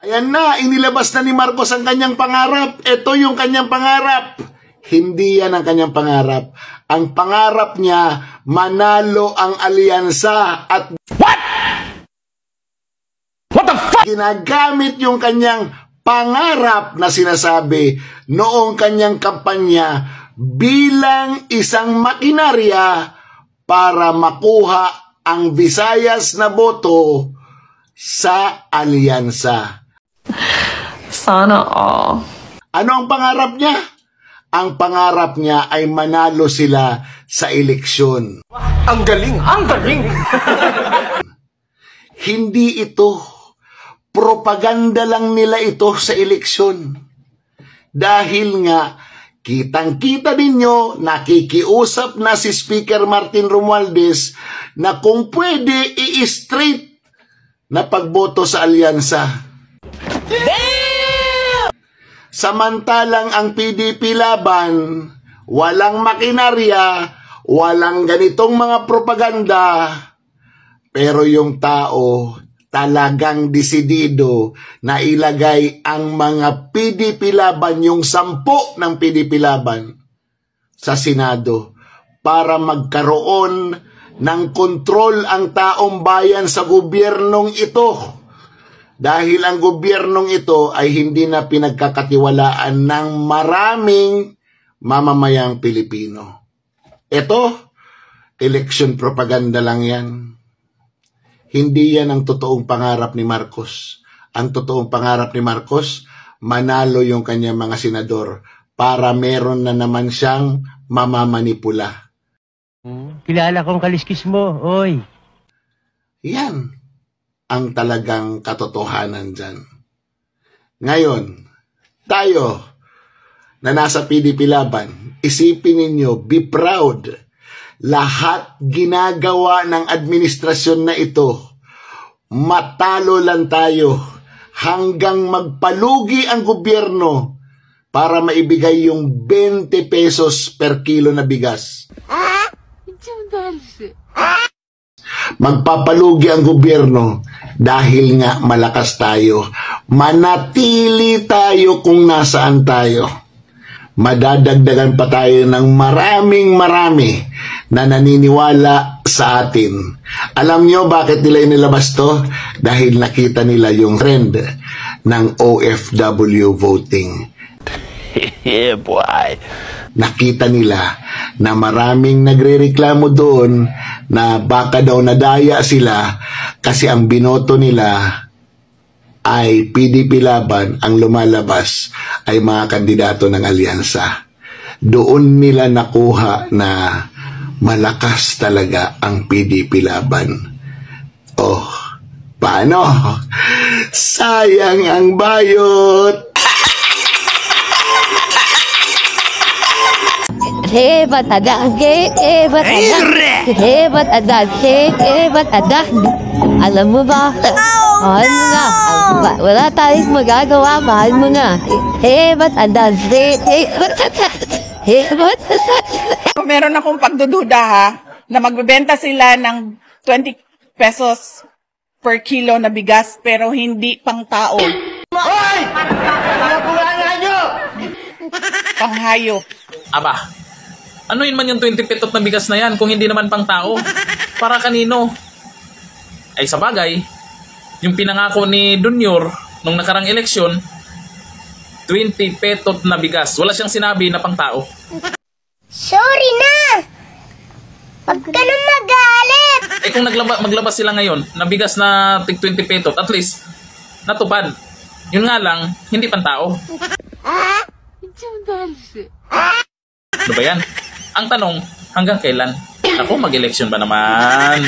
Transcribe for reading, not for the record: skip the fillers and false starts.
Ayan na, inilabas na ni Marcos ang kanyang pangarap. Ito yung kanyang pangarap. Hindi yan ang kanyang pangarap. Ang pangarap niya, manalo ang alyansa at What the fuck? Ginagamit yung kanyang pangarap na sinasabi noong kanyang kampanya bilang isang makinarya para makuha ang Visayas na boto sa alyansa. Sana all. Ano ang pangarap niya? Ang pangarap niya ay manalo sila sa eleksyon. Ang galing! Ang galing! Hindi ito. Propaganda lang nila ito sa eleksyon. Dahil nga, kitang-kita ninyo, nakikiusap na si Speaker Martin Romualdez na kung pwede i-straight na pagboto sa alyansa. Samantalang ang PDP laban, walang makinarya, walang ganitong mga propaganda, pero yung tao talagang desidido na ilagay ang mga PDP laban, yung 10 ng PDP laban sa Senado para magkaroon ng kontrol ang taong bayan sa gobyernong ito. Dahil ang gobyernong ito ay hindi na pinagkakatiwalaan ng maraming mamamayang Pilipino. Ito, election propaganda lang yan. Hindi yan ang totoong pangarap ni Marcos. Ang totoong pangarap ni Marcos, manalo yung kanyang mga senador para meron na naman siyang mamamanipula. Kilala kong kaliskis mo, oy. Yan ang talagang katotohanan dyan. Ngayon, tayo na nasa PDP laban, isipin ninyo, be proud. Lahat ginagawa ng administrasyon na ito, matalo lang tayo hanggang magpalugi ang gobyerno para maibigay yung 20 pesos per kilo na bigas. Magpapalugi ang gobyerno dahil nga malakas tayo. Manatili tayo kung nasaan tayo. Madadagdagan pa tayo ng marami na naniniwala sa atin. Alam nyo bakit nila inilabas to? Dahil nakita nila yung trend ng OFW voting. Yeah, boy. Nakita nila na maraming nagrereklamo doon na baka daw nadaya sila kasi ang binoto nila ay PDP laban, ang lumalabas ay mga kandidato ng alyansa. Doon nila nakuha na malakas talaga ang PDP laban. Oh, paano? Sayang ang bayot! Hebat ada, hebat ada, hebat ada, hebat ada. Alam mo ba? Mahal mo na. Wala tayong magagawa, mahal mo na. Hebat ada, hebat. Meron akong pagdududa ha, na magbebenta sila ng 20 pesos per kilo na bigas pero hindi pang tao. Hoy! Pinabulaan nyo! Pang hayop. Aba, ano yun man yung 20 petot na bigas na yan kung hindi naman pang tao? Para kanino? Ay sa bagay, yung pinangako ni Junior nung nakarang eleksyon, 20 petot na bigas. Wala siyang sinabi na pang tao. Sorry na! Huwag ka nang magalit! Eh kung maglabas sila ngayon na bigas na tig 20 petot, at least natupad. Yun nga lang, hindi pang tao. Ano ba yan? Ang tanong, hanggang kailan? Ako, mag-eleksyon ba naman?